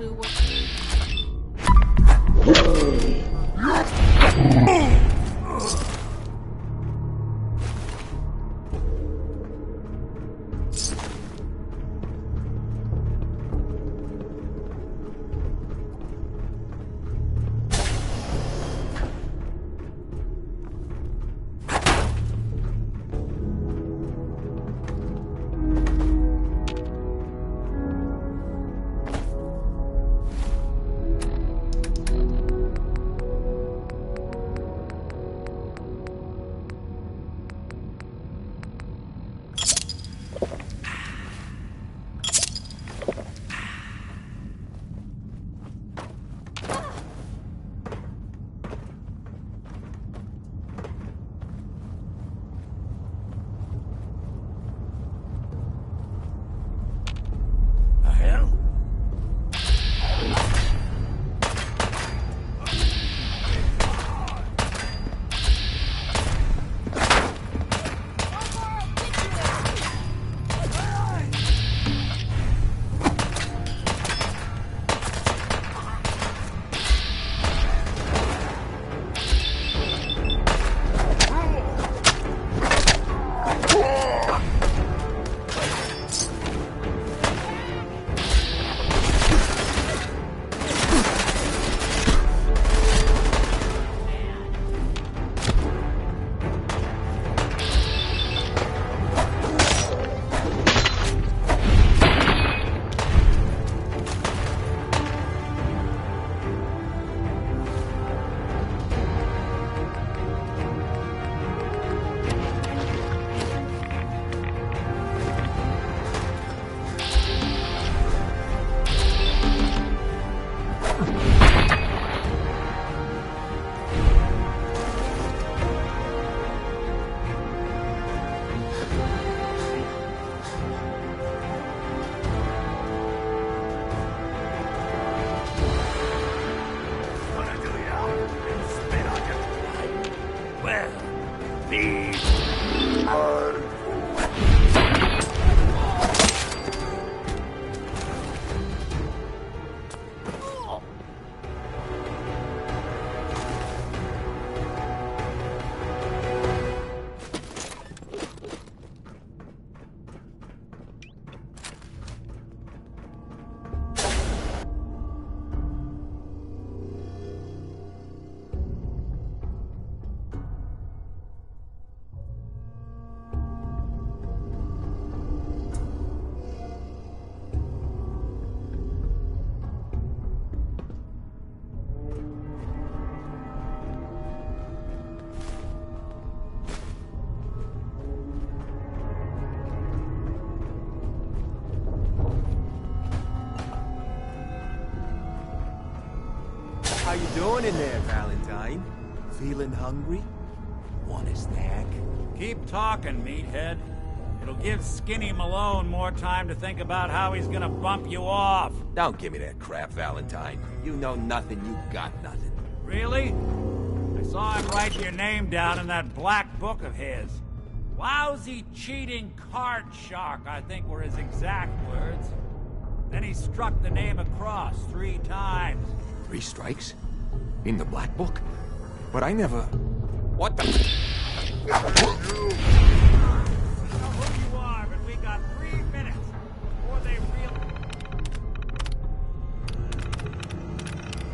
clue what... How you doing in there, Valentine? Feeling hungry? Want a snack? Keep talking, meathead. It'll give Skinny Malone more time to think about how he's gonna bump you off. Don't give me that crap, Valentine. You know nothing, you got nothing. Really? I saw him write your name down in that black book of his. Lousy, cheating card shark, I think were his exact words. Then he struck the name across 3 times. 3 strikes? In the black book? But I never... What the... I don't know who you are, but we got 3 minutes before they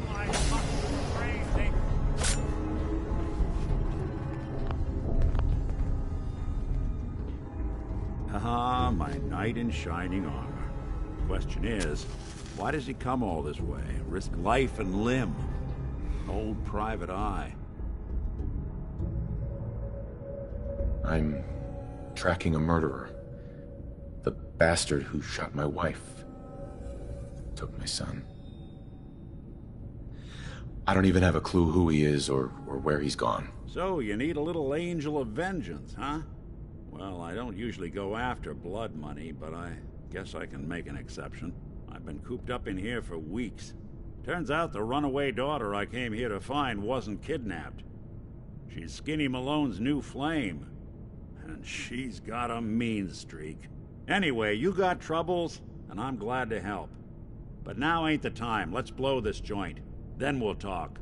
realize fucking crazy. Ah, my knight in shining armor. Question is, why does he come all this way? Risk life and limb? An old private eye. I'm tracking a murderer. The bastard who shot my wife. Took my son. I don't even have a clue who he is or where he's gone. So, you need a little angel of vengeance, huh? Well, I don't usually go after blood money, but I guess I can make an exception. I've been cooped up in here for weeks. Turns out the runaway daughter I came here to find wasn't kidnapped. She's Skinny Malone's new flame. And she's got a mean streak. Anyway, you got troubles, and I'm glad to help. But now ain't the time. Let's blow this joint. Then we'll talk.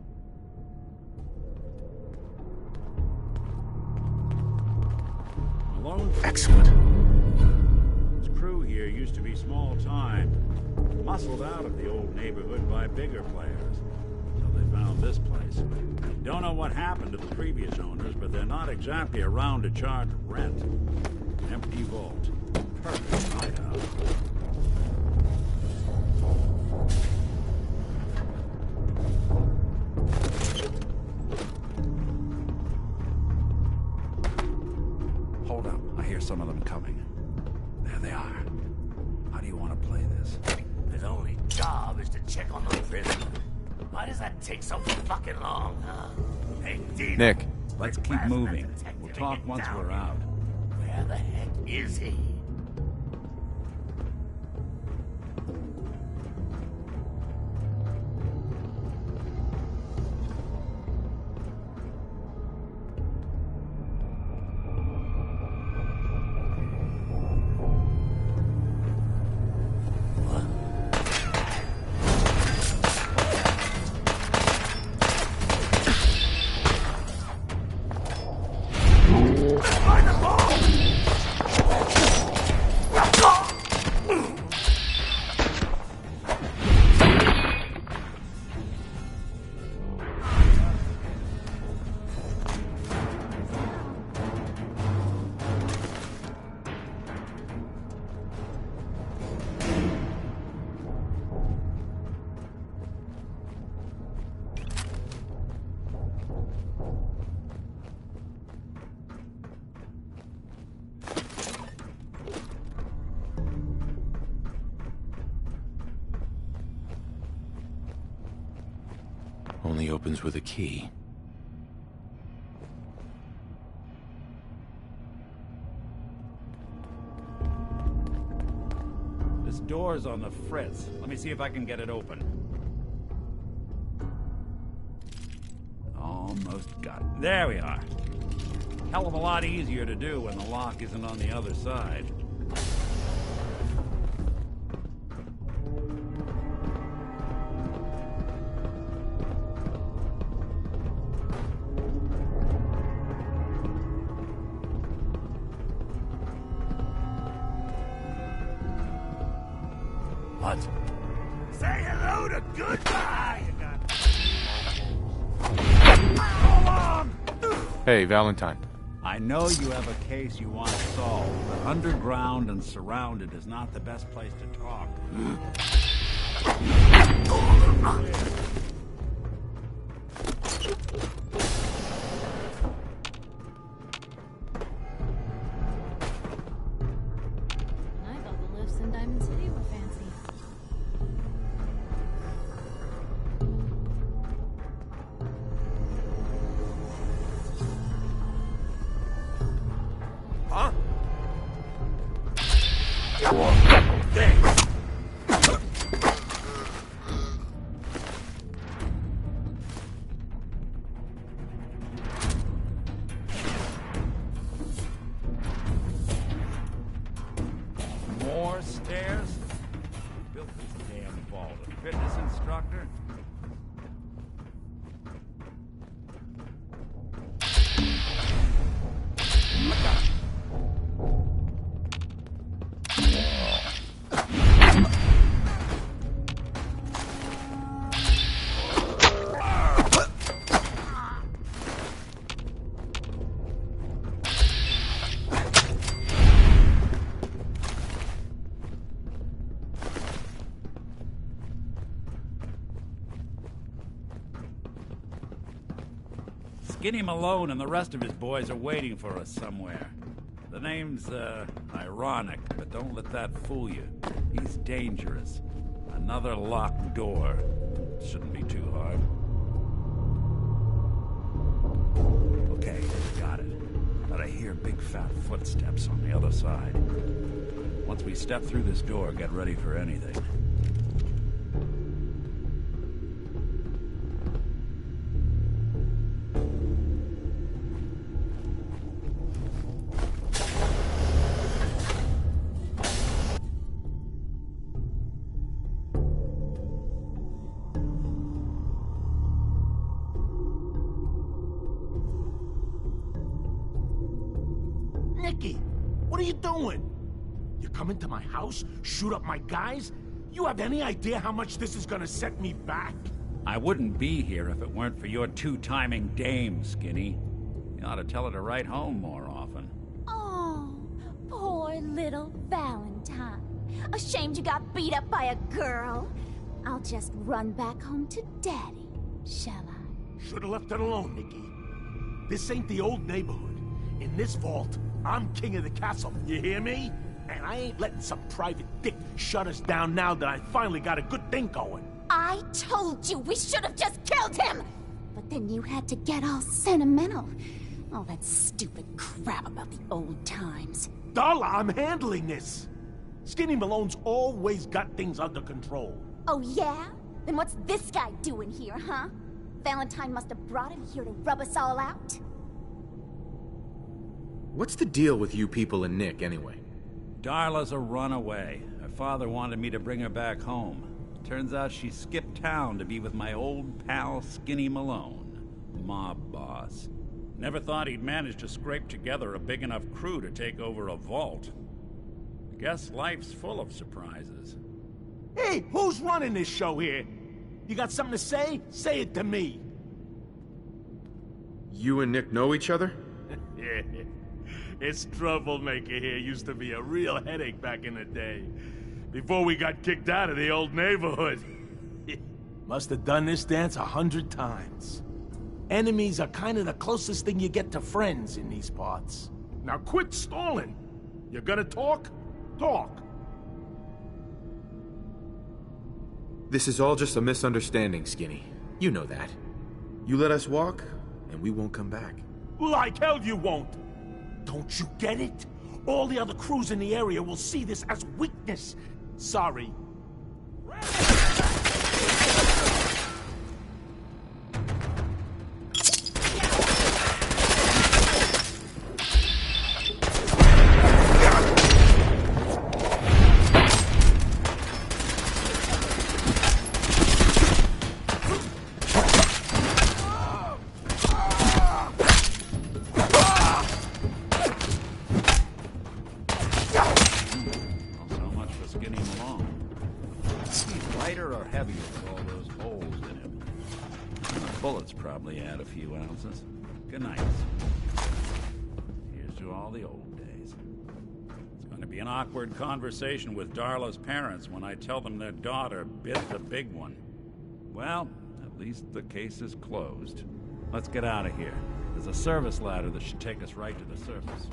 Malone? Excellent. This crew here used to be small time. Muscled out of the old neighborhood by bigger players. So they found this place. Don't know what happened to the previous owners, but they're not exactly around to charge rent. Empty vault. Perfect hideout. Hold up. I hear some of them coming. There they are. How do you want to play this? His only job is to check on the prisoner. Why does that take so fucking long, huh? Hey, Dino, Nick, let's keep request moving. that detective We'll talk get once down we're here. out. Where the heck is he? Only opens with a key. This door's on the fritz. Let me see if I can get it open. Almost got it. There we are. Hell of a lot easier to do when the lock isn't on the other side. What? Say hello to goodbye! Hey, Valentine. I know you have a case you want solved, but underground and surrounded is not the best place to talk. I thought the lifts in Diamond City were fancy. Huh? More stairs? Who built this damn vault? A fitness instructor? Skinny Malone and the rest of his boys are waiting for us somewhere. The name's, ironic, but don't let that fool you. He's dangerous. Another locked door. Shouldn't be too hard. Okay, got it. But I hear big fat footsteps on the other side. Once we step through this door, get ready for anything. What are you doing? You come into my house, shoot up my guys? You have any idea how much this is gonna set me back? I wouldn't be here if it weren't for your two-timing dame, Skinny. You ought to tell her to write home more often. Oh, poor little Valentine. Ashamed you got beat up by a girl? I'll just run back home to Daddy, shall I? Should've left it alone, Nikki. This ain't the old neighborhood. In this vault, I'm king of the castle, you hear me? And I ain't letting some private dick shut us down now that I finally got a good thing going. I told you we should have just killed him! But then you had to get all sentimental. All that stupid crap about the old times. Darla, I'm handling this. Skinny Malone's always got things under control. Oh yeah? Then what's this guy doing here, huh? Valentine must have brought him here to rub us all out. What's the deal with you people and Nick, anyway? Darla's a runaway. Her father wanted me to bring her back home. Turns out she skipped town to be with my old pal Skinny Malone, mob boss. Never thought he'd manage to scrape together a big enough crew to take over a vault. Guess life's full of surprises. Hey, who's running this show here? You got something to say? Say it to me. You and Nick know each other? Yeah. This troublemaker here used to be a real headache back in the day. Before we got kicked out of the old neighborhood. Must have done this dance 100 times. Enemies are kind of the closest thing you get to friends in these parts. Now quit stalling. You gonna talk? Talk. This is all just a misunderstanding, Skinny. You know that. You let us walk, and we won't come back. Like hell you won't. Don't you get it? All the other crews in the area will see this as weakness. Sorry. Probably add a few ounces. Good night. Here's to all the old days. It's going to be an awkward conversation with Darla's parents when I tell them their daughter bit the big one. Well, at least the case is closed. Let's get out of here. There's a service ladder that should take us right to the surface.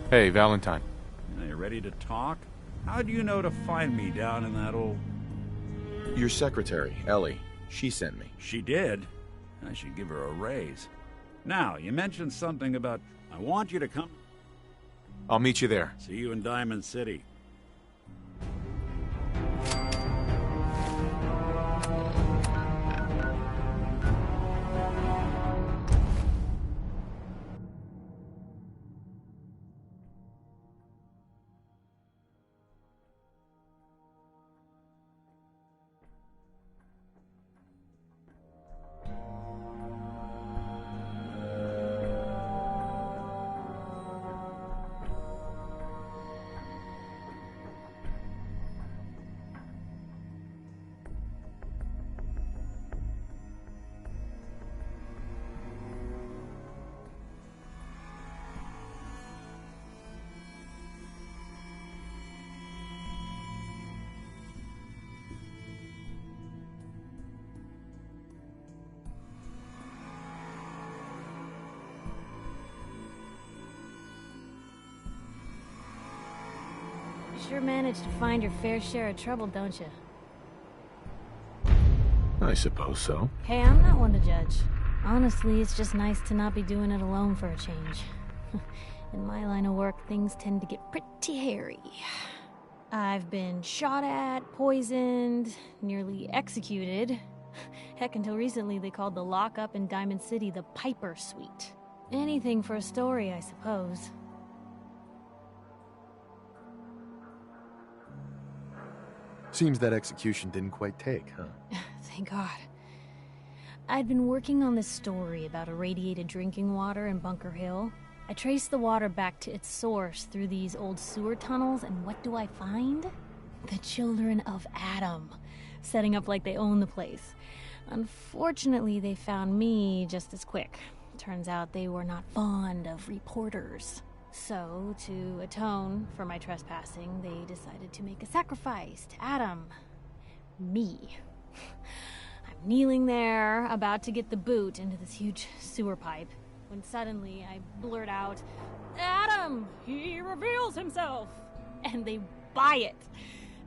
Hey, Valentine. Are you ready to talk? How do you know to find me down in that old... Your secretary, Ellie. She sent me. She did? I should give her a raise. Now, you mentioned something about... I want you to come... I'll meet you there. See you in Diamond City. sure manage to find your fair share of trouble, don't you? I suppose so. Hey, I'm not one to judge. Honestly, it's just nice to not be doing it alone for a change. In my line of work, things tend to get pretty hairy. I've been shot at, poisoned, nearly executed. Heck, until recently they called the lockup in Diamond City the Piper Suite. Anything for a story, I suppose. Seems that execution didn't quite take, huh? Thank God. I'd been working on this story about irradiated drinking water in Bunker Hill. I traced the water back to its source through these old sewer tunnels, and what do I find? The children of Adam, setting up like they own the place. Unfortunately, they found me just as quick. Turns out they were not fond of reporters. So, to atone for my trespassing, they decided to make a sacrifice to Adam. Me. I'm kneeling there, about to get the boot into this huge sewer pipe, when suddenly I blurt out, "Adam! He reveals himself!" And they buy it.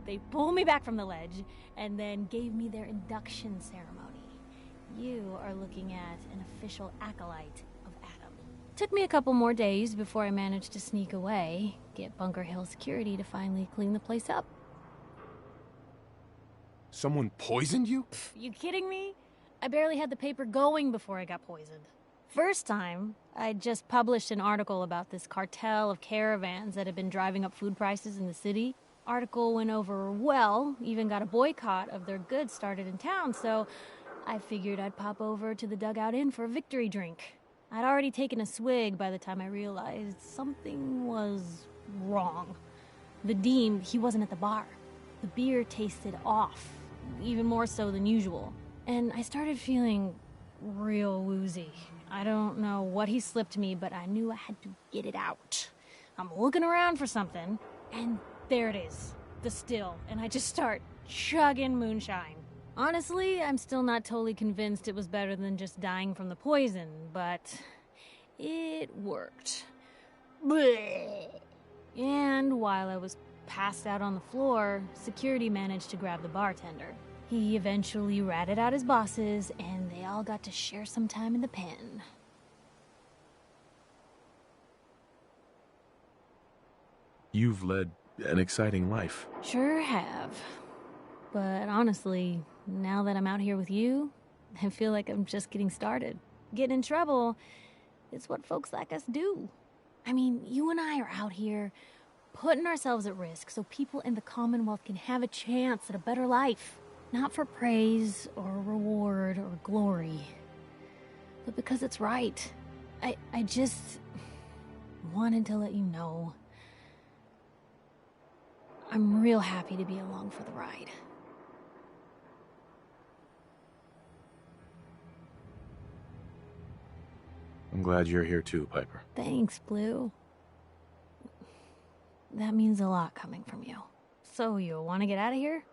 They pull me back from the ledge, and then gave me their induction ceremony. You are looking at an official acolyte of Adam. Took me a couple more days before I managed to sneak away, get Bunker Hill security to finally clean the place up. Someone poisoned you? You kidding me? I barely had the paper going before I got poisoned. First time, I just published an article about this cartel of caravans that had been driving up food prices in the city. Article went over well, even got a boycott of their goods started in town, so I figured I'd pop over to the Dugout Inn for a victory drink. I'd already taken a swig by the time I realized something was wrong. The Dean, he wasn't at the bar. The beer tasted off, even more so than usual. And I started feeling real woozy. I don't know what he slipped me, but I knew I had to get it out. I'm looking around for something, and there it is, the still, and I just start chugging moonshine. Honestly, I'm still not totally convinced it was better than just dying from the poison, but it worked. Blech. And while I was passed out on the floor, security managed to grab the bartender. He eventually ratted out his bosses, and they all got to share some time in the pen. You've led an exciting life. Sure have. But honestly, now that I'm out here with you, I feel like I'm just getting started. Getting in trouble is what folks like us do. I mean, you and I are out here putting ourselves at risk so people in the Commonwealth can have a chance at a better life. Not for praise or reward or glory, but because it's right. I just wanted to let you know I'm real happy to be along for the ride. I'm glad you're here too, Piper. Thanks, Blue. That means a lot coming from you. So, you want to get out of here?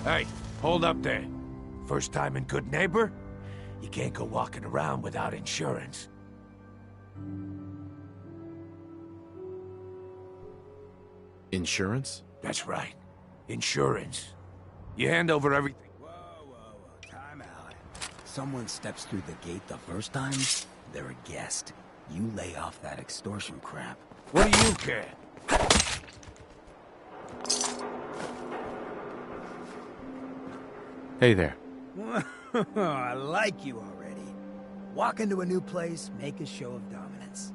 Hey, hold up there. First time in Good Neighbor? You can't go walking around without insurance. Insurance? That's right. Insurance. You hand over everything. Whoa. Time out. Someone steps through the gate the first time, they're a guest. You lay off that extortion crap. What do you care? Hey there. I like you already. Walk into a new place, make a show of dominance.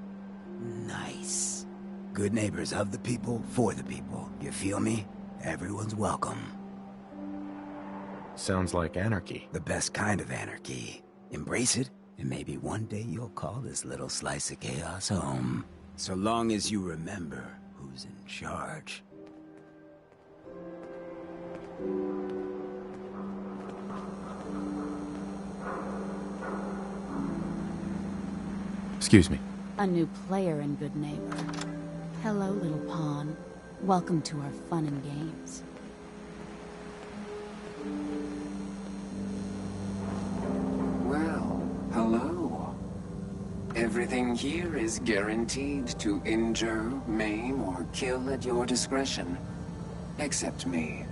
Nice. Good neighbors of the people, for the people. You feel me? Everyone's welcome. Sounds like anarchy. The best kind of anarchy. Embrace it, and maybe one day you'll call this little slice of chaos home. So long as you remember who's in charge. Excuse me. A new player in Good Neighbor. Hello, little pawn. Welcome to our fun and games. Well, hello. Everything here is guaranteed to injure, maim, or kill at your discretion. Except me.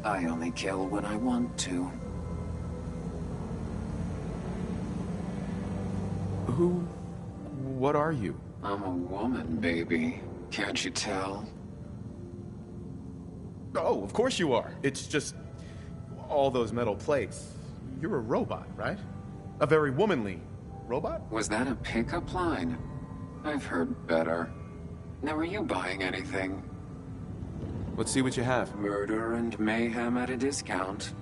I only kill when I want to. What are you? I'm a woman, baby. Can't you tell? Oh, of course you are. It's just... all those metal plates. You're a robot, right? A very womanly robot? Was that a pickup line? I've heard better. Now, are you buying anything? Let's see what you have. Murder and mayhem at a discount.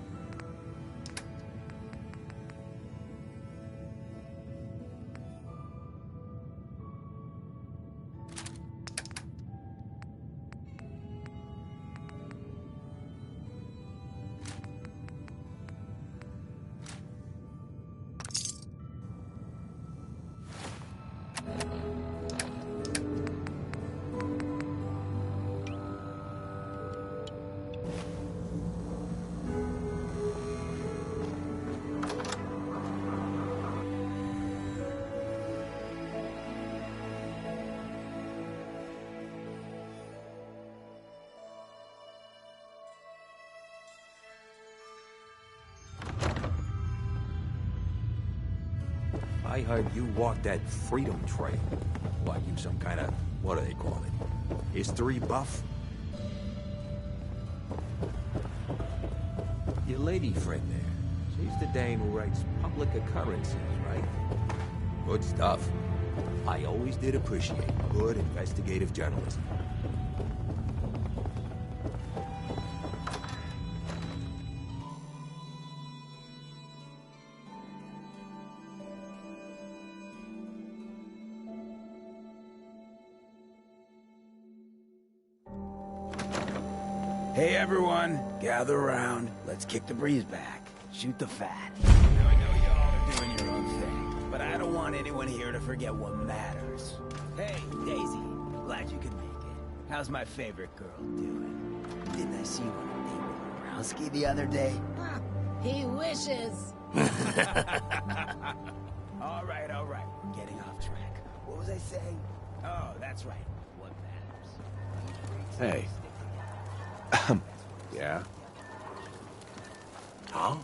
I heard you walked that freedom trail. Like you some kind of, what do they call it? History buff? Your lady friend there, she's the dame who writes public occurrences, right? Good stuff. I always did appreciate good investigative journalism. Hey everyone, gather around. Let's kick the breeze back. Shoot the fat. Now I know you all are doing your own thing, but I don't want anyone here to forget what matters. Hey, Daisy, glad you could make it. How's my favorite girl doing? Didn't I see you on a date with Morowski the other day? He wishes. All right, we're getting off track. What was I saying? Oh, that's right. What matters? Hey. Yeah? Huh?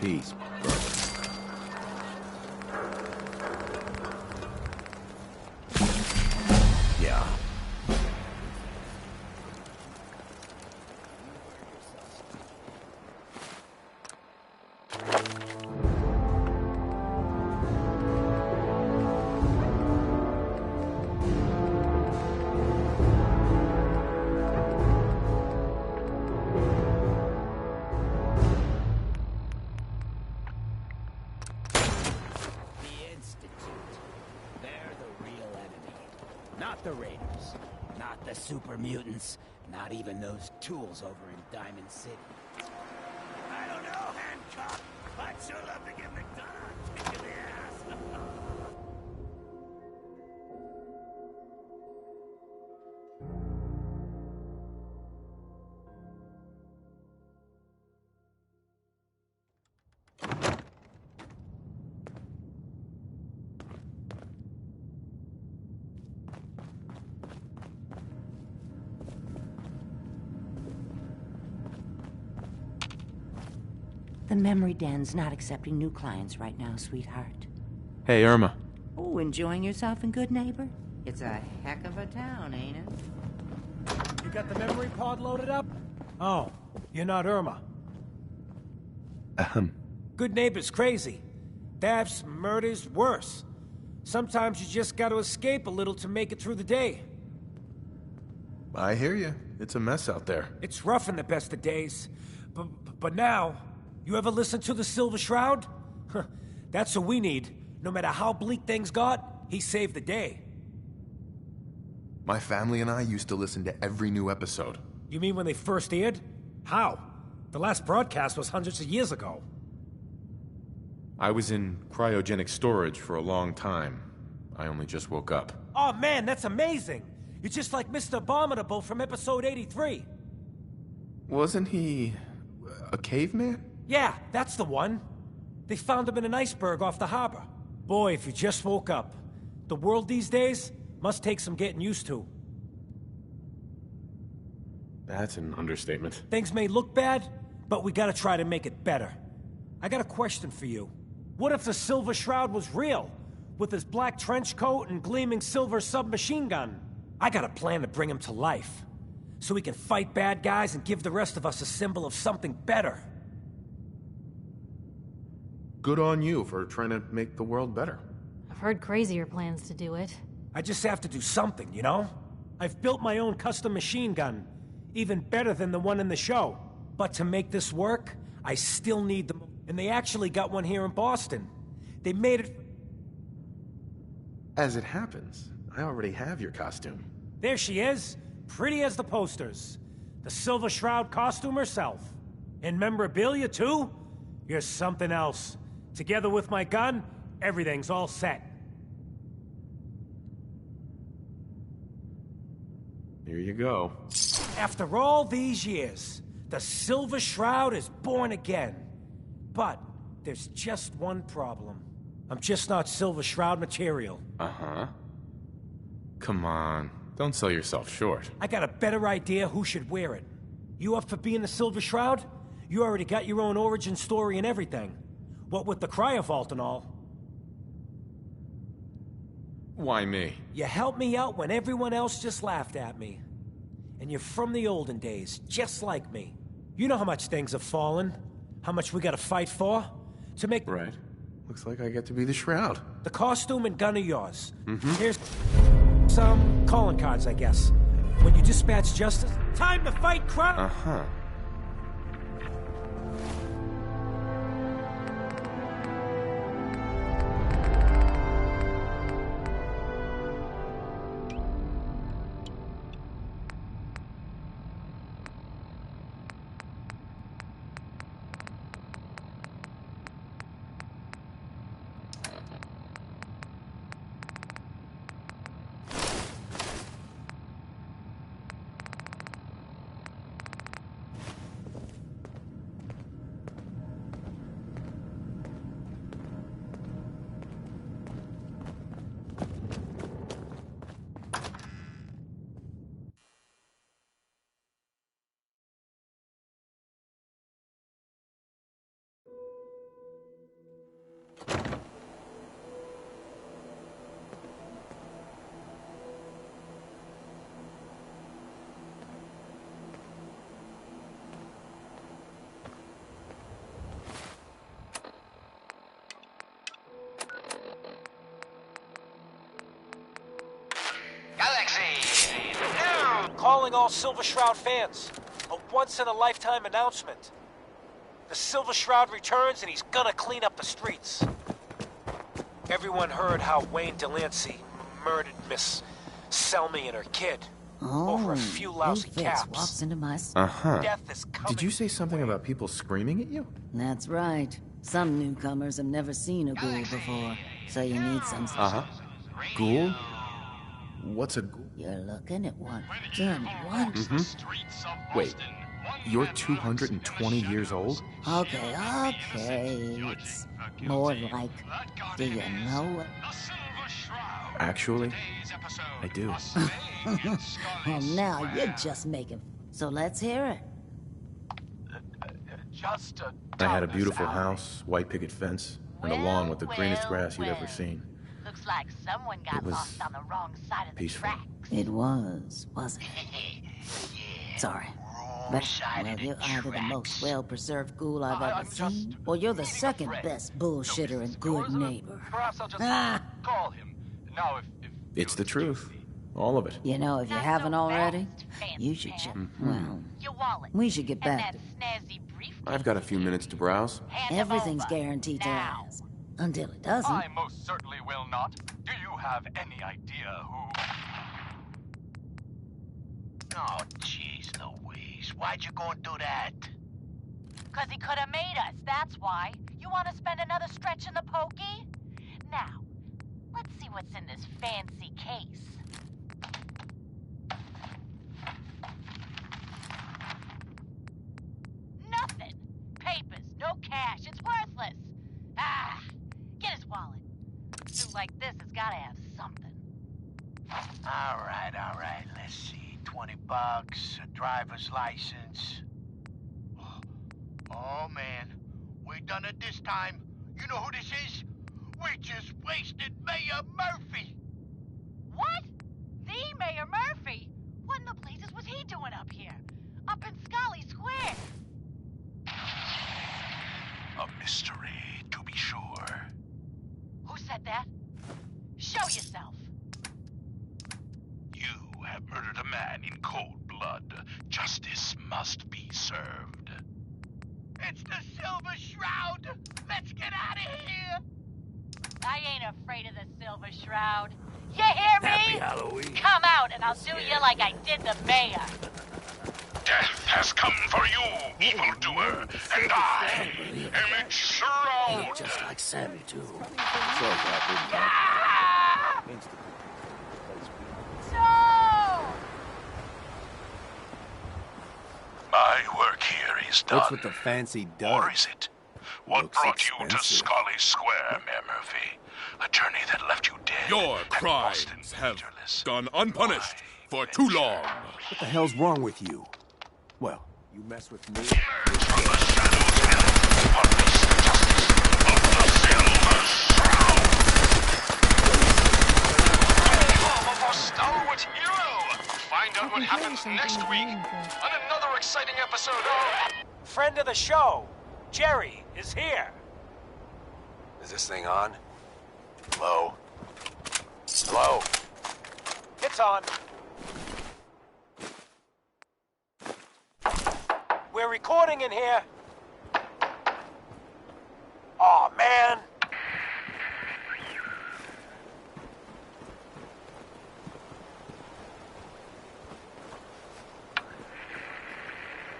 Peace, brother. Yeah. Not the Raiders. Not the super mutants. Not even those tools over in Diamond City. I don't know, Hancock. sure love to give McDonough a kick in the ass. The memory den's not accepting new clients right now, sweetheart. Hey, Irma. Oh, enjoying yourself in Good Neighbor? It's a heck of a town, ain't it? You got the memory pod loaded up? Oh, you're not Irma. Good Neighbor's crazy. Thefts, murders, worse. Sometimes you just gotta escape a little to make it through the day. I hear you. It's a mess out there. It's rough in the best of days. But now, you ever listen to the Silver Shroud? That's what we need. No matter how bleak things got, he saved the day. My family and I used to listen to every new episode. You mean when they first aired? How? The last broadcast was hundreds of years ago. I was in cryogenic storage for a long time. I only just woke up. Oh man, that's amazing! You're just like Mr. Abominable from episode 83. Wasn't he a caveman? Yeah, that's the one. They found him in an iceberg off the harbor. Boy, if you just woke up. The world these days must take some getting used to. That's an understatement. Things may look bad, but we gotta try to make it better. I got a question for you. What if the Silver Shroud was real? With his black trench coat and gleaming silver submachine gun? I got a plan to bring him to life. So we can fight bad guys and give the rest of us a symbol of something better. Good on you for trying to make the world better. I've heard crazier plans to do it. I just have to do something, you know? I've built my own custom machine gun. Even better than the one in the show. But to make this work, I still need them. And they actually got one here in Boston. They made it... As it happens, I already have your costume. There she is. Pretty as the posters. The Silver Shroud costume herself. And memorabilia, too? You're something else. Together with my gun, everything's all set. Here you go. After all these years, the Silver Shroud is born again. But there's just one problem. I'm just not Silver Shroud material. Uh-huh. Come on. Don't sell yourself short. I got a better idea who should wear it. You up for being the Silver Shroud? You already got your own origin story and everything. What with the cryovault and all. Why me? You helped me out when everyone else just laughed at me. And you're from the olden days, just like me. You know how much things have fallen. How much we gotta fight for? To make... Right. Looks like I get to be the Shroud. The costume and gun are yours. Mm-hmm. Here's some calling cards, I guess. When you dispatch justice, time to fight crime! Uh-huh. Calling all Silver Shroud fans. A once-in-a-lifetime announcement. The Silver Shroud returns and he's gonna clean up the streets. Everyone heard how Wayne Delancey murdered Miss Selmy and her kid. Over a few lousy caps. Walks into my... Uh-huh. Death is coming. Did you say something about people screaming at you? That's right. Some newcomers have never seen a ghoul before, so you need some... Uh-huh. Ghoul? What's a ghoul? You're looking at one. Done once. Mm-hmm. Wait, you're 220 years old? Okay. It's more like, do you know it? Actually, I do. Well, now you're just making... So let's hear it. I had a beautiful house, white picket fence, and a lawn with the greenest grass you'd ever seen. Looks like someone got lost on the wrong side of the tracks. It was, wasn't it? Sorry. But, well, you're either the most well-preserved ghoul I've ever seen, or you're the second best bullshitter and good neighbor. Perhaps I'll just call him. Now, if It's the truth. All of it. You know, if you haven't already, you should check. Well, we should get back. I've got a few minutes to browse. Everything's guaranteed to last. Until it doesn't. I most certainly will not. Do you have any idea who... Oh, jeez Louise. Why'd you go and do that? 'Cause he could have made us, that's why. You want to spend another stretch in the pokey? Now, let's see what's in this fancy case. Nothing. Papers, no cash, it's worthless. Get his wallet. A suit like this has gotta have something. All right. Let's see. $20, a driver's license. Oh, man. We done it this time. You know who this is? We just wasted Mayor Murphy. What? The Mayor Murphy? What in the blazes was he doing up here? Up in Scully Square? A mystery, to be sure. Who said that? Show yourself. You have murdered a man in cold blood. Justice must be served. It's the Silver Shroud! Let's get out of here! I ain't afraid of the Silver Shroud. You hear me? Happy Halloween. Come out and I'll do you like I did the mayor. Death has come for you, evildoer, and I am its shroud! Just like Sammy, too. No! My work here is done. What's with the fancy dog? Or is it? What brought you to Scully Square, Mayor Murphy? A journey that left you dead. Your crimes have gone unpunished for too long. What the hell's wrong with you? Well, you mess with me. Stalwart hero! Find out what happens next week on another exciting episode of... Friend of the show, Jerry, is here. Is this thing on? Hello? Hello? It's on. We're recording in here. Aw, man.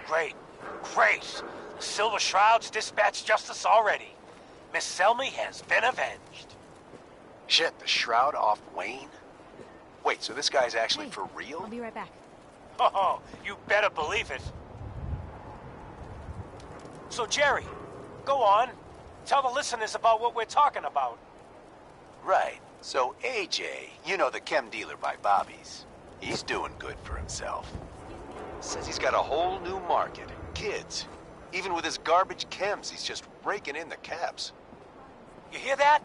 Great. The Silver Shroud's dispatched justice already. Miss Selmy has been avenged. Shit, the Shroud off Wayne? Wait, so this guy's actually for real? I'll be right back. Oh, you better believe it. So, Jerry, go on. Tell the listeners about what we're talking about. Right. So AJ, you know, the chem dealer by Bobby's, he's doing good for himself. Says he's got a whole new market. Kids. Even with his garbage chems, he's just raking in the caps. You hear that?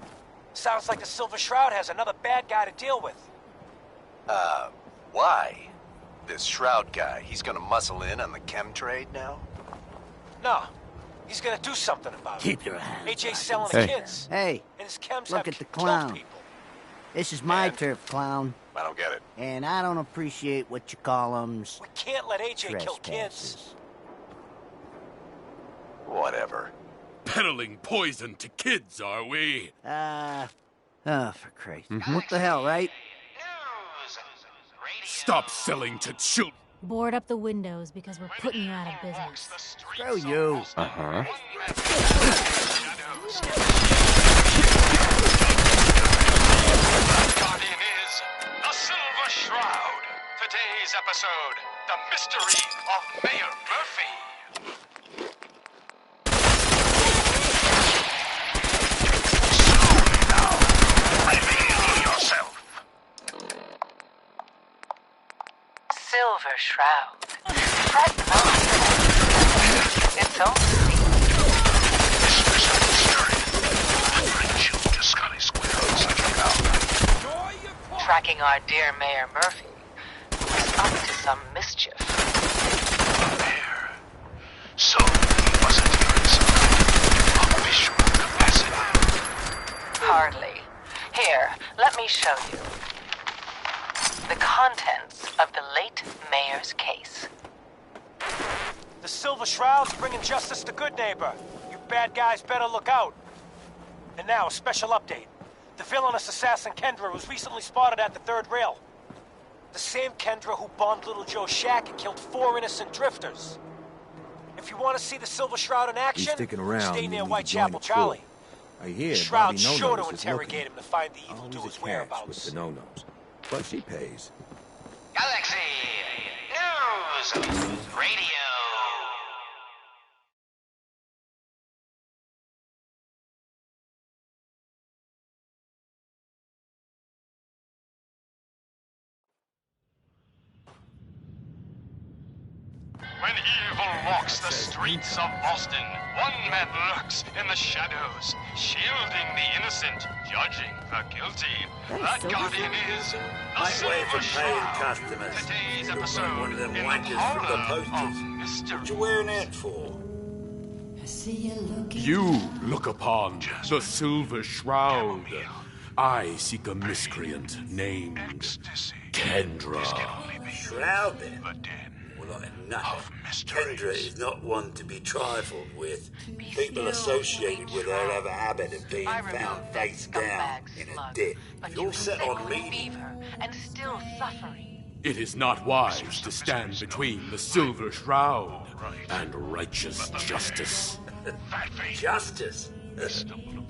Sounds like the Silver Shroud has another bad guy to deal with. Why? This Shroud guy, he's gonna muscle in on the chem trade now? No. He's gonna do something about it. Keep your hands AJ's selling the kids. Hey, And his chems look have at the killed clown. people. This is my turf, clown. I don't get it. And I don't appreciate what you call them. We can't let AJ kill kids. Trespasses. Whatever. Peddling poison to kids, are we? Oh, for Christ. What the hell, right? Stop selling to children. Board up the windows because we're putting you out of business. Screw you. Uh-huh. Guardian is the Silver Shroud. Today's episode, the mystery of Mayor Murphy. Slowly now. Reveal yourself. Silver Shroud. Fret not. It's only tracking our dear Mayor Murphy, who is up to some mischief. Mayor. So he wasn't here in some official capacity. Hardly. Here, let me show you. The contents of the late Mayor's case. The Silver Shroud's bringing justice to Good Neighbor. You bad guys better look out. And now, a special update. The villainous assassin Kendra was recently spotted at the third rail. The same Kendra who bombed Little Joe's shack and killed 4 innocent drifters. If you want to see the Silver Shroud in action, sticking around, stay you near need to Whitechapel join the crew. Charlie. I hear The Shroud's Bobby sure No-Nos to is interrogate looking. him to find the Always evildoer's a catch whereabouts. with the No-Nos. But she pays. Galaxy News Radio. When evil walks the streets of Boston, one man lurks in the shadows, shielding the innocent, judging the guilty. That guardian is the Silver Shroud. Today's episode One of them in the wankers horror from the of posters. mystery. What you wearing that for? You look upon the Silver Shroud. I seek a miscreant named Kendra. Shroud then? Well, like nothing. Kendra is not one to be trifled with. People associated with her have a habit of being found face down in a dip. You're set on meeting her. And still suffering. It is not wise to stand between the Silver Shroud and righteous justice. Justice?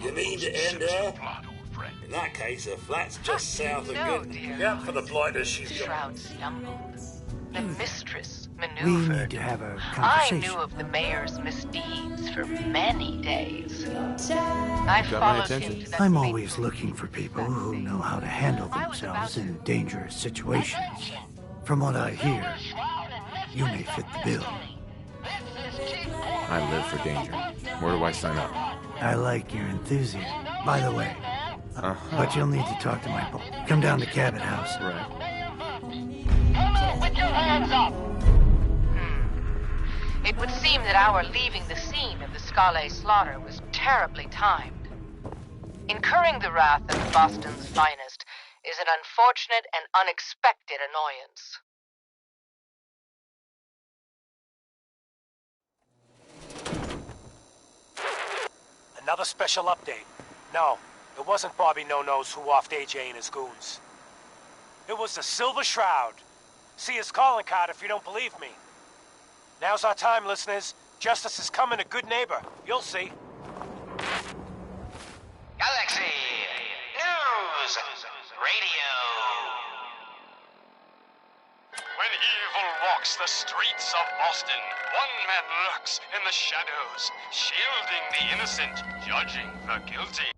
You mean to end her? In that case, her flat's just south of Good. Look out for the blighters she's got. Shroud stumbled. The mistress We maneuvered. need to have a I conversation. knew of the mayor's misdeeds for many days. I Got my followed him attention. to that I'm always looking for people who know how to handle themselves in dangerous situations. From what I hear, you may fit the bill. I live for danger. Where do I sign up? I like your enthusiasm, by the way. But you'll need to talk to my boss. Come down to Cabot House. Right. With your hands up! It would seem that our leaving the scene of the Scala slaughter was terribly timed. Incurring the wrath of Boston's finest is an unfortunate and unexpected annoyance. Another special update. No, it wasn't Bobby No-Nos who offed AJ and his goons. It was the Silver Shroud. See his calling card if you don't believe me. Now's our time, listeners. Justice is coming to Good Neighbor. You'll see. Galaxy News Radio. When evil walks the streets of Boston, one man lurks in the shadows, shielding the innocent, judging the guilty.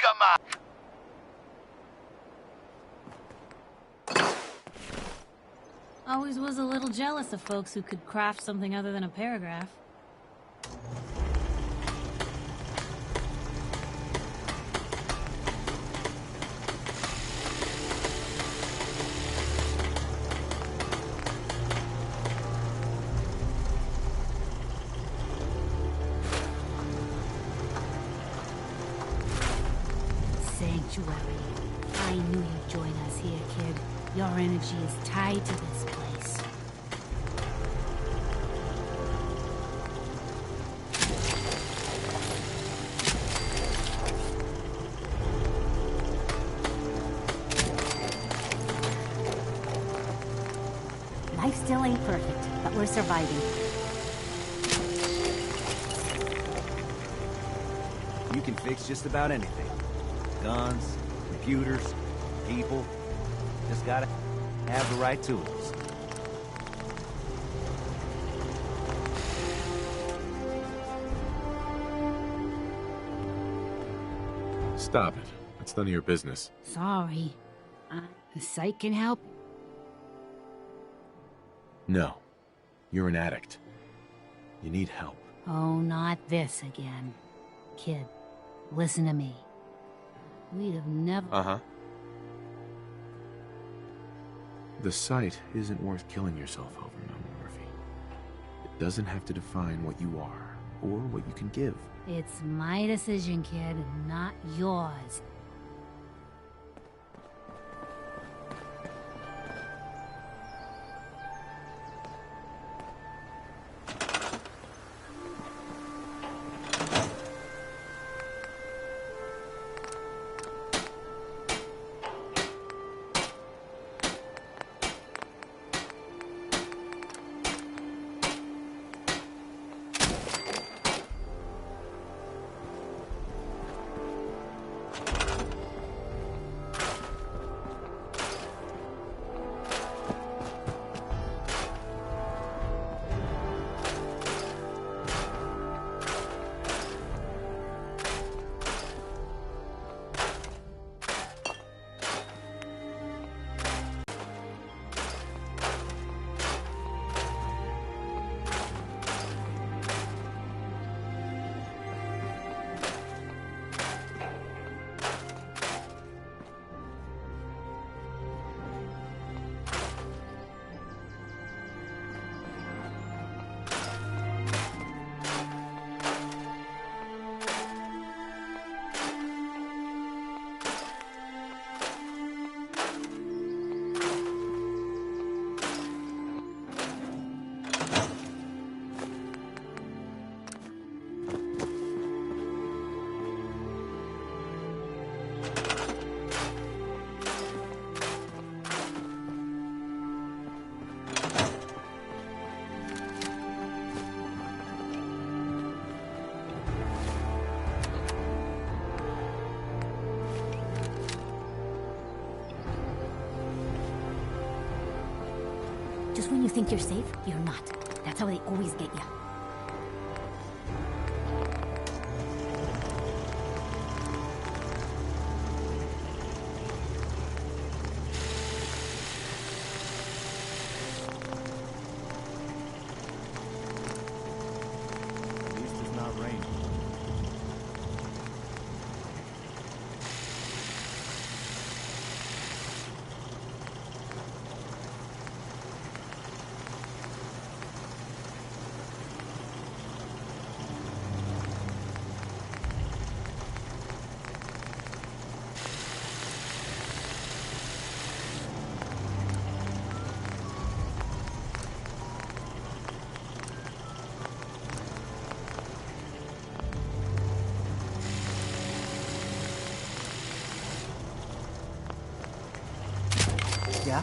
Come on! Always was a little jealous of folks who could craft something other than a paragraph. sanctuary. I knew you'd join us here, kid. Your energy is tied to this place. Life still ain't perfect, but we're surviving. You can fix just about anything. Guns, computers, people. Just gotta have the right tools. Stop it. That's none of your business. Sorry. The site can help. No. You're an addict. You need help. Oh, not this again. Kid, listen to me. We'd have never... Uh-huh. The site isn't worth killing yourself over, Mama Murphy. It doesn't have to define what you are, or what you can give. It's my decision, kid, not yours. Just when you think you're safe, you're not. That's how they always get you. At least it's not raining. Yeah?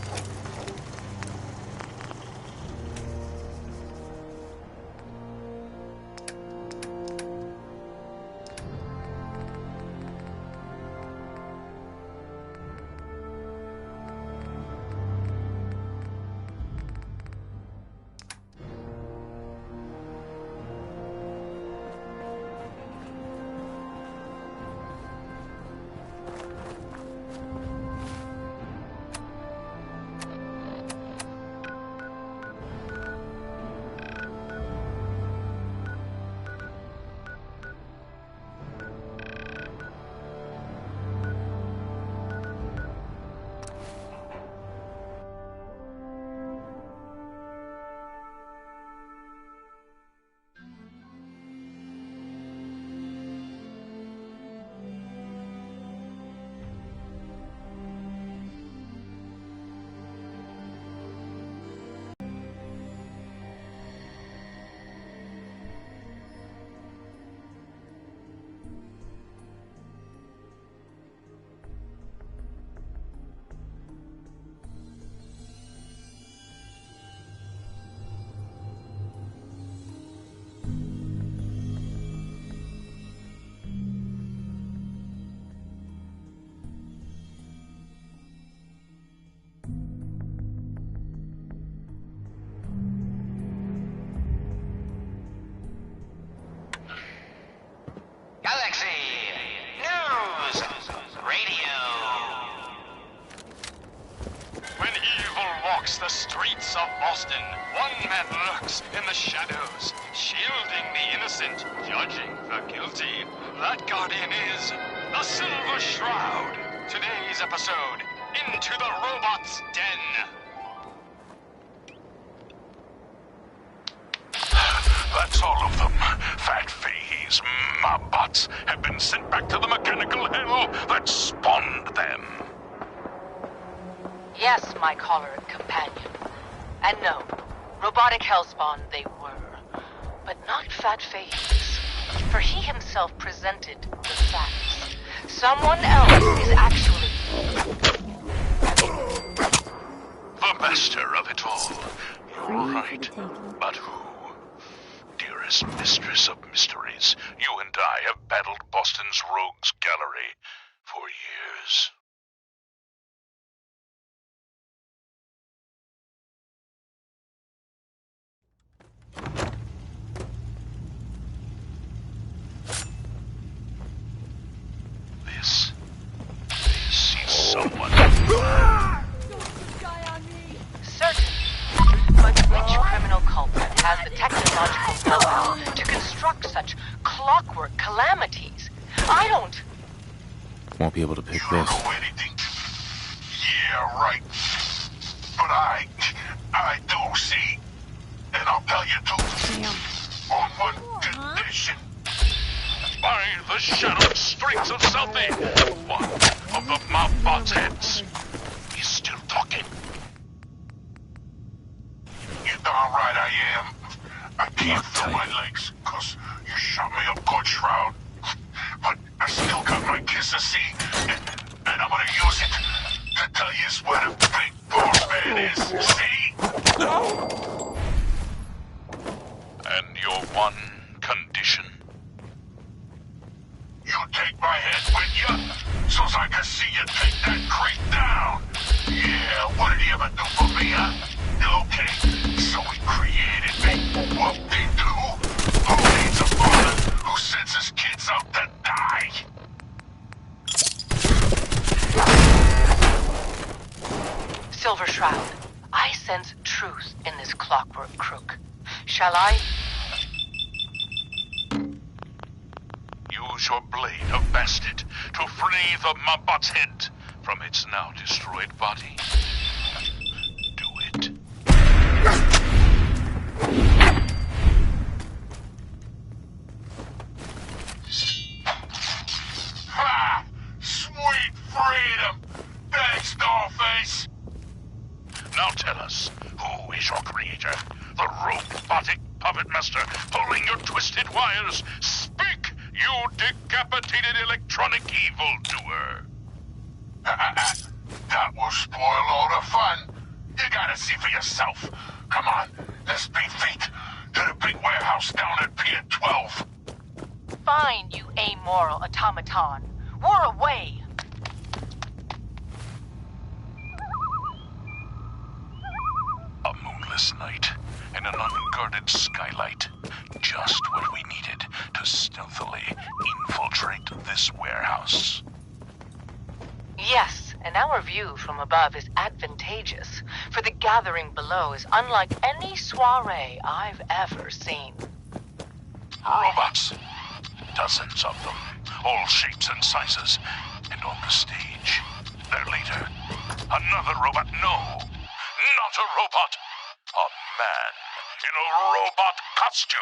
walks the streets of Boston. One man lurks in the shadows, shielding the innocent, judging the guilty. That guardian is the Silver Shroud. Today's episode, Into the Robot's Den. That's all of them. Fat Fahey's Mobbots have been sent back to the mechanical hell that spawned them. Yes, my caller and companion. And no, robotic hellspawn they were. But not Fat Fahey's. For he himself presented the facts. Someone else is actually... The master of it all. You're right. But who? Dearest mistress of mysteries, you and I have battled Boston's rogues gallery for years. This is someone. Certain. But which criminal culprit has the technological know-how to construct such clockwork calamities? I don't... Won't be able to pick this. Yeah, right. But I do see. And I'll tell you too. On one condition. By the shadowed streets of Southie, one of the Mobbot's heads is still talking. You darn right I am. I can't feel my legs, cause you shot me up good, Shroud. But I still got my kiss to see, and I'm gonna use it to tell you where the big boss man is, see? And your one condition? You take my head with you, so's I can see you take that crate down. Yeah, what did he ever do for me, huh? Okay, so he created me. What they do? Who needs a father who sends his kids out to die? Silver Shroud, I sense truth in this clockwork crook. Shall I? Use your blade of Bastet to free the Mobbot's head from its now destroyed body. Do it. Ha! Sweet freedom! Thanks, Dollface! Now tell us, who is your creator? The robotic puppet master pulling your twisted wires? Speak, you decapitated electronic evildoer! That will spoil all the fun. You gotta see for yourself. Come on, let's be feet to the big warehouse down at Pier 12. Fine, you amoral automaton. We're away. A moonless night and an unguarded skylight. Just what we needed to stealthily infiltrate this warehouse. Yes, and our view from above is advantageous, for the gathering below is unlike any soiree I've ever seen. Robots. Dozens of them. All shapes and sizes. And on the stage, their leader. Another robot. No, not a robot. A man in a robot costume.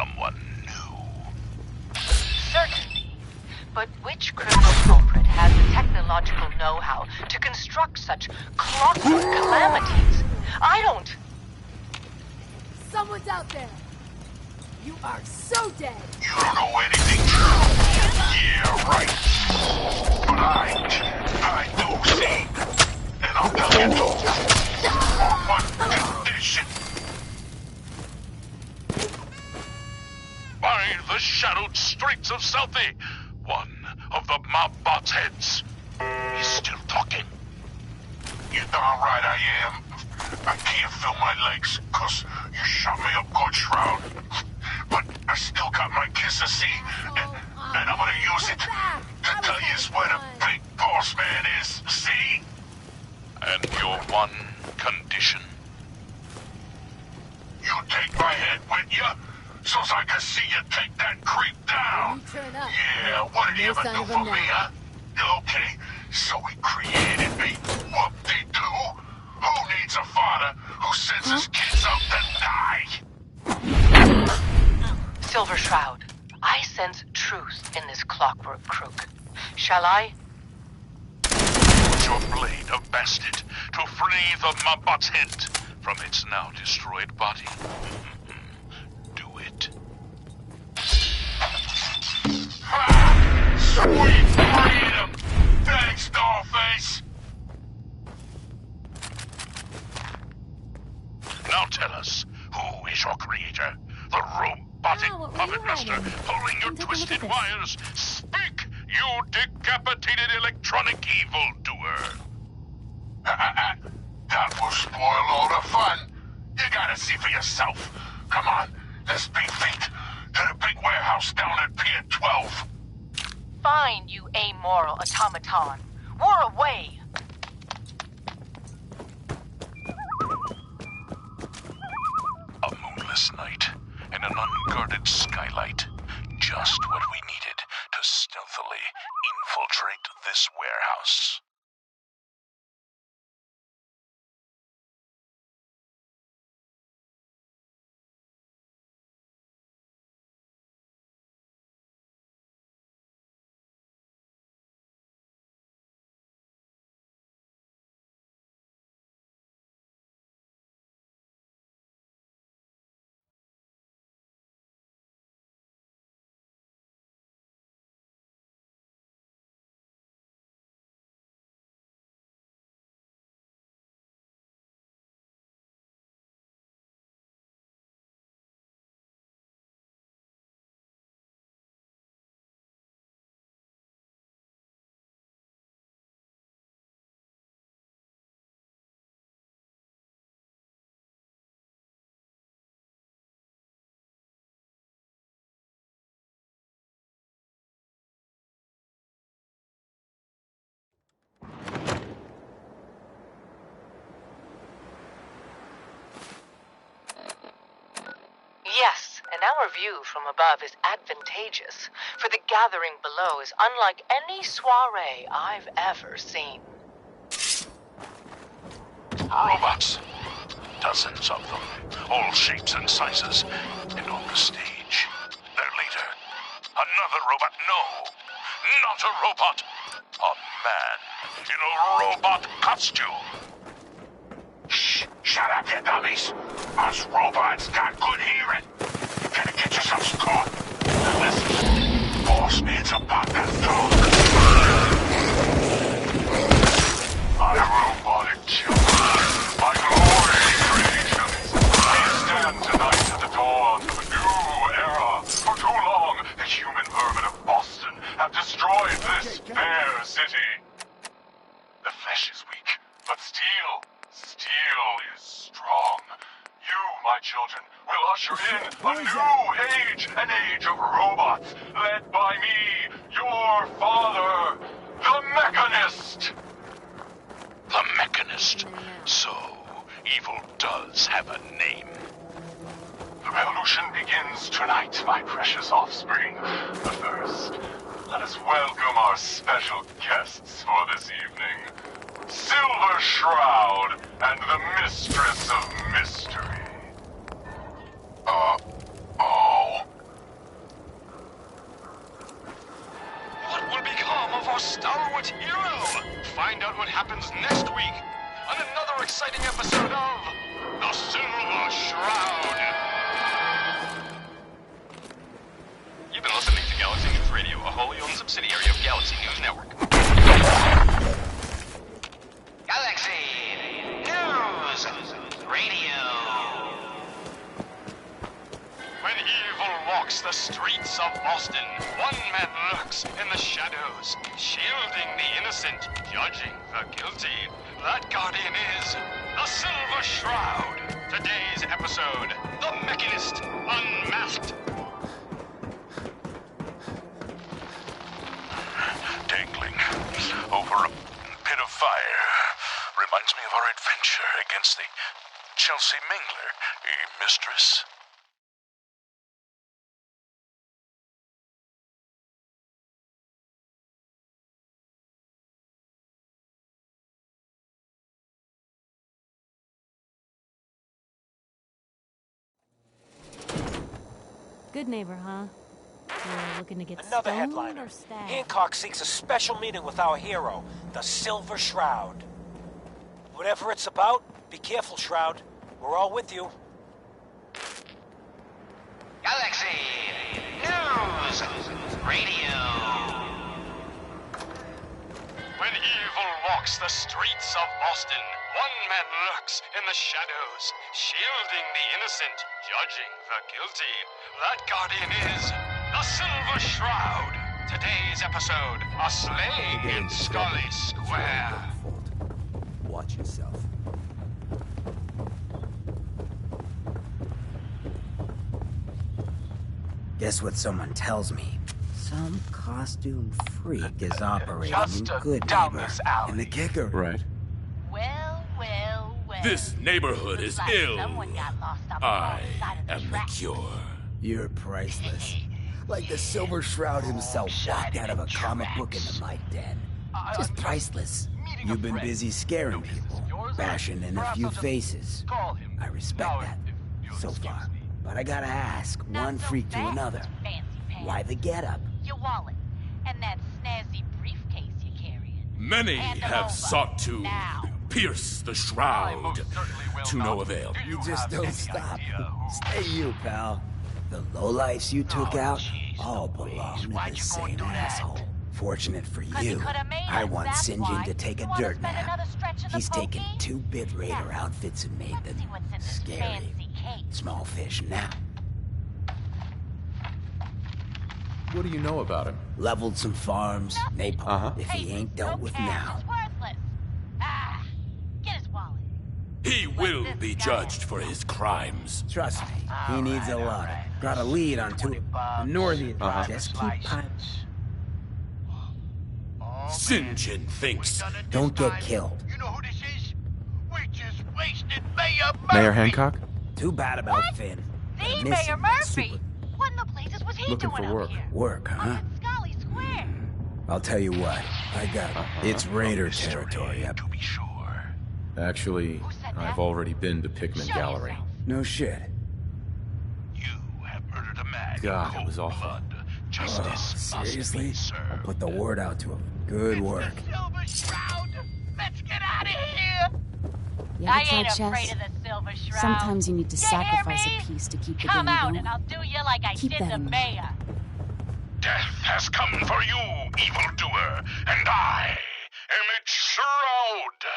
someone new. Certainly. But which criminal culprit has the technological know-how to construct such clockwork calamities? I don't... Someone's out there! You are so dead! You don't know anything true. Yeah, right. But I do see. And I'll tell you too. On one condition. By the shadowed streets of Southie, one of the mob bot's heads is still talking. You're darn right I am. I can't feel my legs, 'cause you shot me up good, Shroud. But I still got my kiss of sea, and I'm gonna use it to tell you where the big boss man is, see? And your one condition? You take my head with you, so I can see you take that creep down. Yeah, what did you ever do for me, huh? Okay, so he created me. Whoop-de-doo. Who needs a father who sends his kids out to die? Silver Shroud, I sense truth in this clockwork crook. Shall I? Use your blade of bastard to free the Mobot's head from its now destroyed body. Do it. Ha! Sweet freedom! Thanks, Dollface! Now tell us, who is your creator? The robotic puppet master pulling your twisted wires? Speak, you decapitated electronic evildoer! That will spoil all the fun. You gotta see for yourself. Come on, let's beat feet to the big warehouse down at Pier 12. Fine, you amoral automaton. We're away. A moonless night and an unguarded skylight. Just what we needed to stealthily infiltrate this warehouse. Yes, and our view from above is advantageous, for the gathering below is unlike any soiree I've ever seen. Robots. Dozens of them, all shapes and sizes, and on the stage. Their leader. Another robot. No, not a robot. A man in a robot costume. Shh! Shut up, you dummies! Us robots got good hearing. Gotta get yourselves caught. Now listen, boss man's about to talk. My robotic children, my glorious creations, they stand tonight at the dawn of a new era. For too long, the human vermin of Boston have destroyed this fair city. The flesh is weak, but steel is strong. You, my children, will usher in a new age, an age of robots, led by me, your father, the Mechanist. The Mechanist. So, evil does have a name. The revolution begins tonight, my precious offspring. But first, let us welcome our special guests for this evening. Silver Shroud and the Mistress of Mystery. Oh, favorite hero. Find out what happens next week on another exciting episode of The Silver Shroud. You've been listening to Galaxy News Radio, a wholly owned subsidiary of Galaxy News Network. Galaxy News Radio. When evil walks the streets of Boston, one man lurks in the shadows, shielding the innocent, judging the guilty. That guardian is the Silver Shroud. Today's episode, The Mechanist Unmasked. Dangling over a pit of fire reminds me of our adventure against the Chelsea Mingler, mistress. Good neighbor, huh? You're looking to get Another stoned headliner. or stabbed? Hancock seeks a special meeting with our hero, the Silver Shroud. Whatever it's about, be careful, Shroud. We're all with you. Galaxy News Radio. When evil walks the streets of Boston, one man lurks in the shadows, shielding the innocent, judging the guilty. That guardian is the Silver Shroud. Today's episode, a sleigh in Scully Square. Watch yourself. Guess what someone tells me? Some costume freak is operating in Good Neighbor. And the kicker... Right. Well, well, well. This neighborhood is Looks like ill. someone got lost on the I wrong side of the am the track. cure. You're priceless. Like the Silver Shroud himself walked out of a comic book in the Mike Den. Just priceless. You've been busy scaring people, bashing in a few faces. I respect that, so far. But I gotta ask, one freak to another. Why the getup? Your wallet and that snazzy briefcase you're carrying. Many Hand them have over. sought to Now. pierce the shroud to no avail. You just don't stop. Stay you, pal. The lowlifes you took out all belong to the same asshole. Fortunate for you, I want Sinjin to take a dirt nap. He's taken 2 Bit Raider outfits and made them scary. Small fish now. What do you know about him? Leveled some farms, napalm, if he ain't dealt with now. Worthless. Ah, get his wallet. He will be judged for his crimes. Trust me, he needs a lot. Got a lead on 2 Northian. Just keep piling. Sinjin thinks. Don't get killed. You know who this is? We just wasted Mayor Mayor Hancock? Too bad about Finn. The Miss Mayor him. Murphy. What in the blazes was he Looking doing for work. up here? Work, huh? Scully Square. I'll tell you what, I got it. It's Raider territory up. Actually, I've already been to Pikmin Gallery. No shit. Murdered a man. God, it was awful. Justice Oh, seriously? I'll put the word out to him. Good work. Silver Shroud. Let's get out of here. You I ever tried ain't afraid chess? of the Silver Shroud. Sometimes you need to You hear sacrifice me? a piece to keep the Come game out going. and I'll do you like I Keep did that the in mind. mayor. Death has come for you, evildoer, and I am its shroud.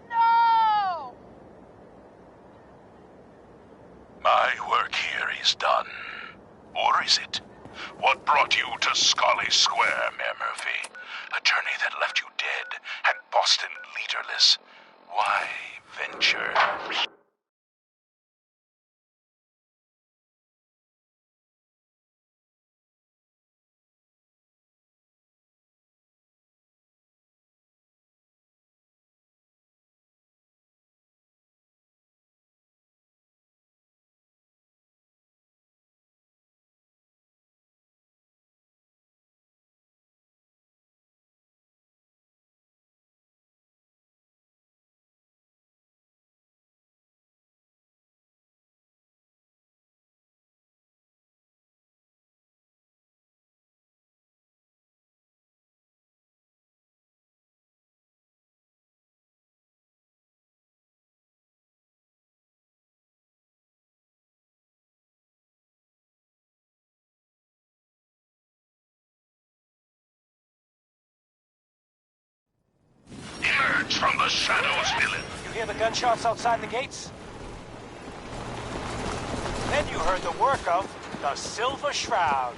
No! My work here is done. Or is it? What brought you to Scully Square, Mayor Murphy? A journey that left you dead and Boston leaderless. Why venture? from the shadows, villain. You hear the gunshots outside the gates? Then you heard the work of the Silver Shroud.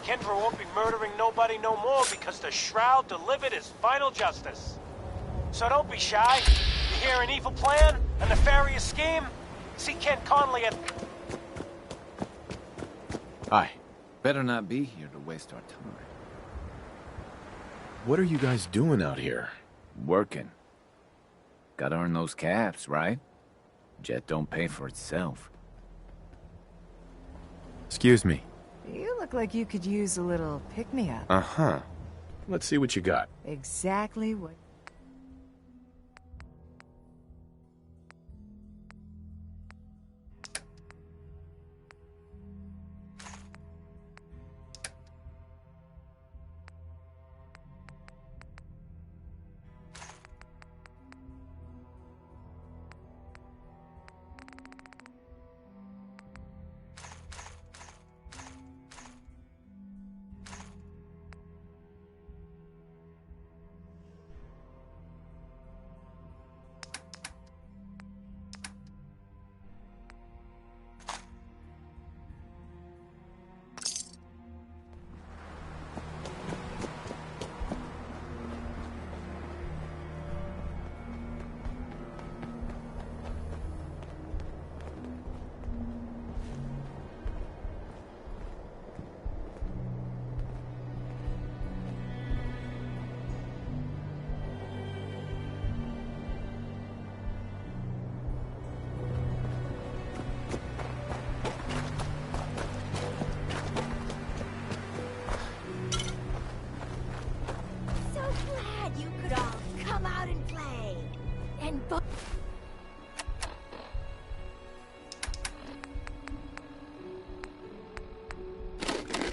Kendra won't be murdering nobody no more because the Shroud delivered his final justice. So don't be shy. You hear an evil plan? A nefarious scheme? See Ken Conley at... Hi. Better not be here to waste our time. What are you guys doing out here? Working. Gotta earn those caps, right? Jet don't pay for itself. Excuse me. You look like you could use a little pick-me-up. Uh-huh. Let's see what you got. Exactly what...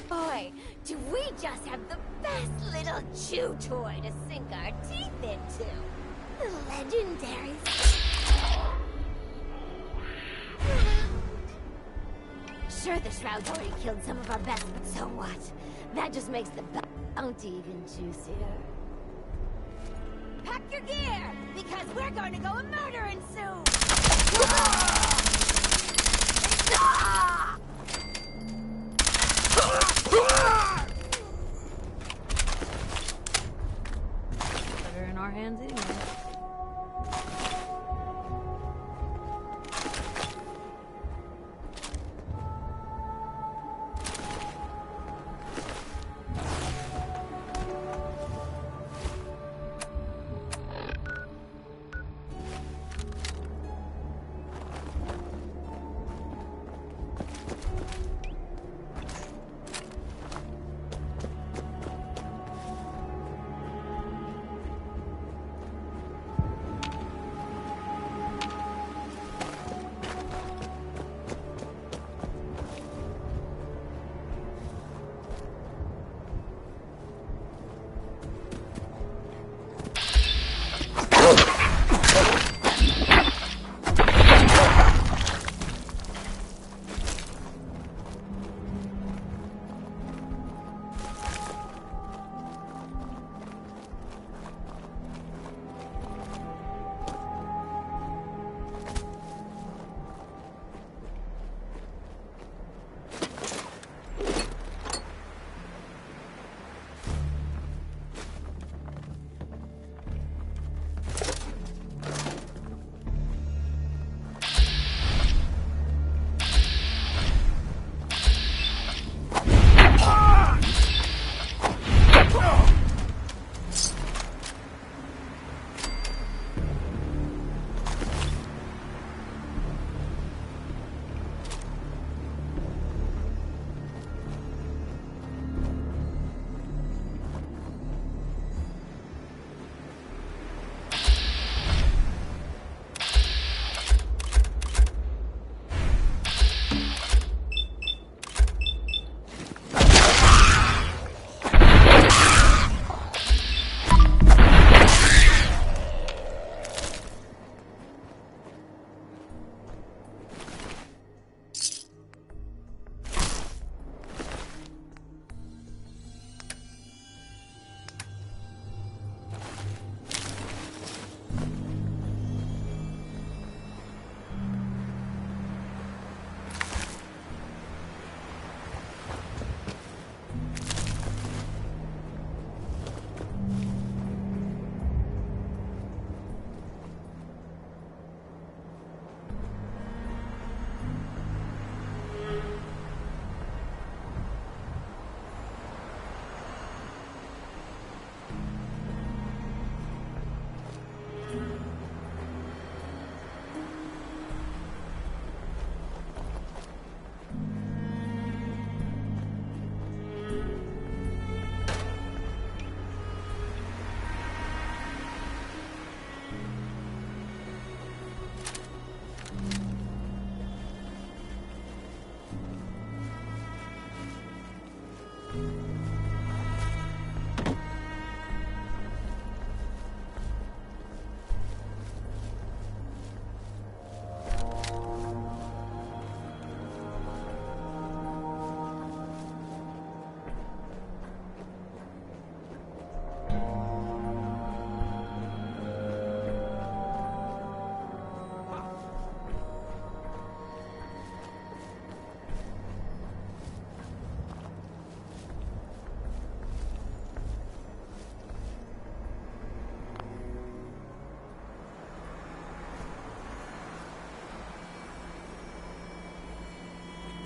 Boy, do we just have the best little chew toy to sink our teeth into. The legendary... Sure, the Shroud's already killed some of our best, but so what? That just makes the bounty even juicier. Pack your gear, because we're going to go a-murdering soon! Better in our hands anyway.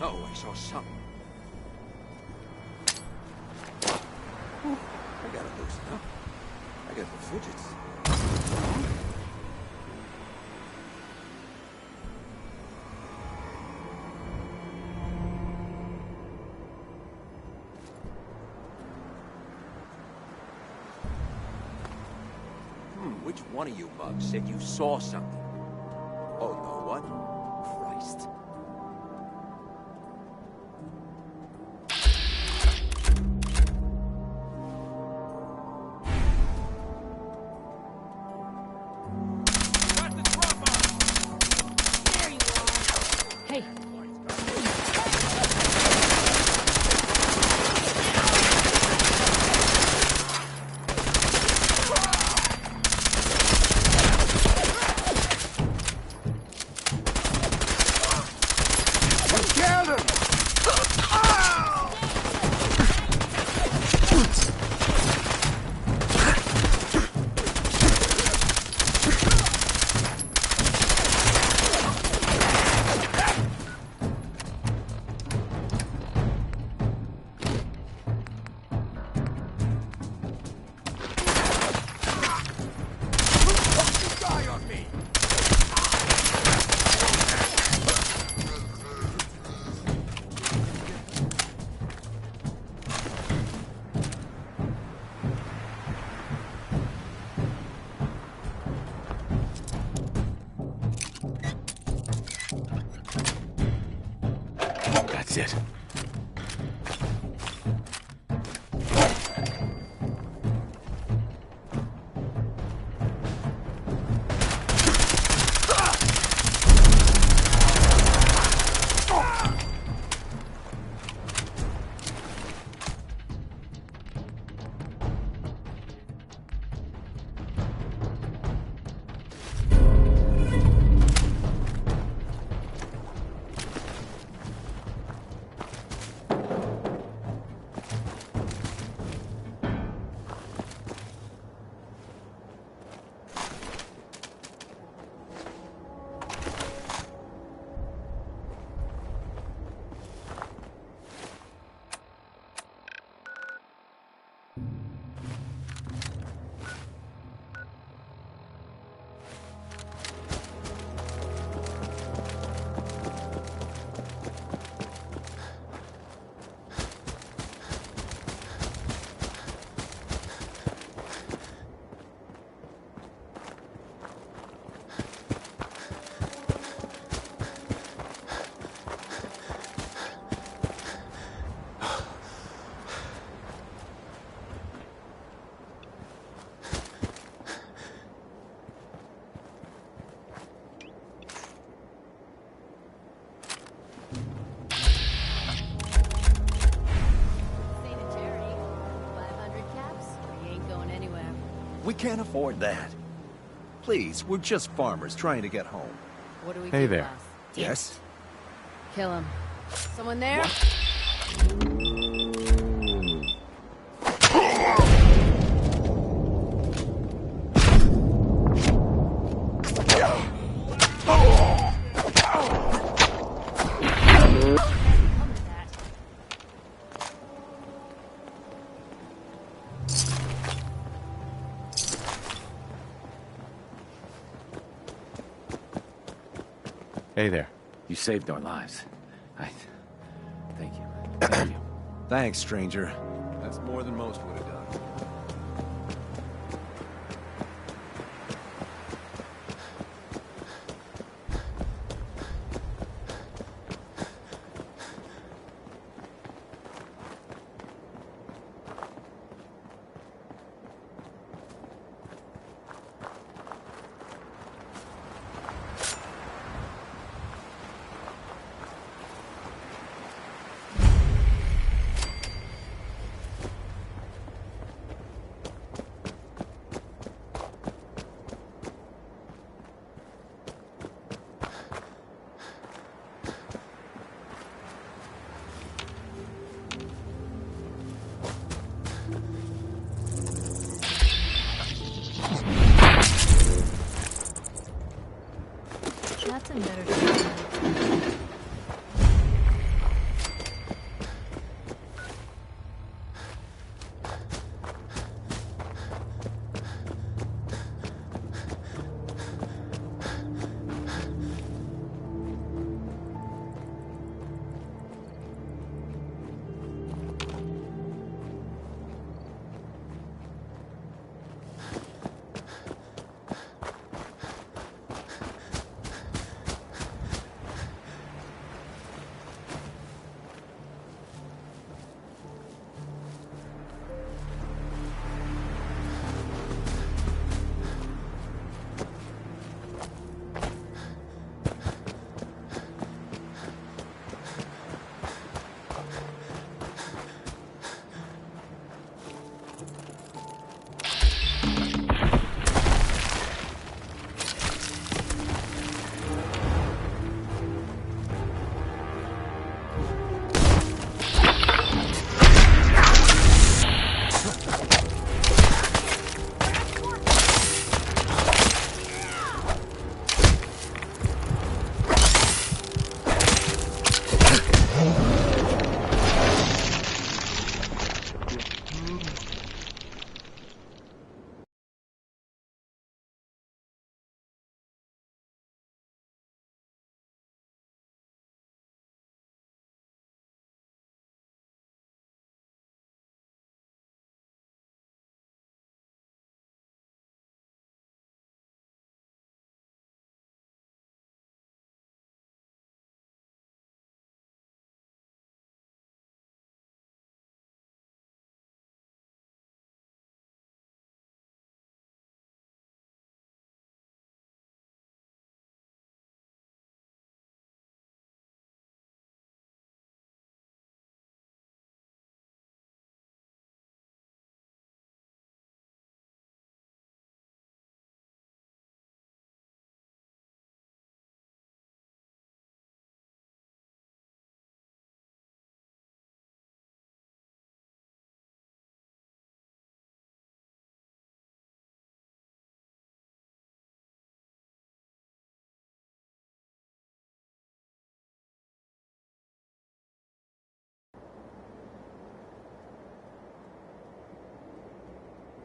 Oh, I saw something. Whew, I gotta loosen up. I got the fidgets. Which one of you bugs said you saw something? Oh, you know what? Christ. Hey. That's it. We can't afford that. Please, we're just farmers trying to get home. What do we Hey do, there. boss? Yes? Kill him. Someone there? Hey there. You saved our lives. Thank you. Thank you. Thanks, stranger. That's more than most would have done. That's in better shape.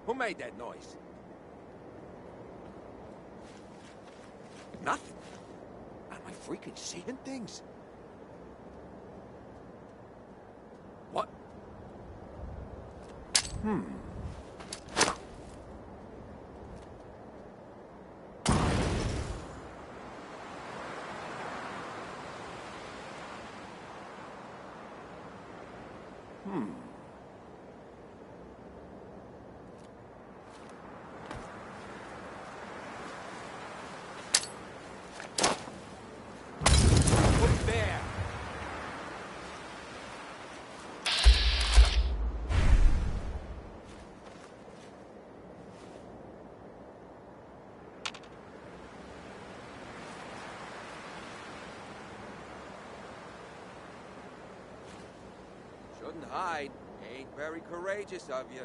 Who made that noise? Nothing. Am I freaking seeing things? What? What's there? Shouldn't hide. Ain't very courageous of you.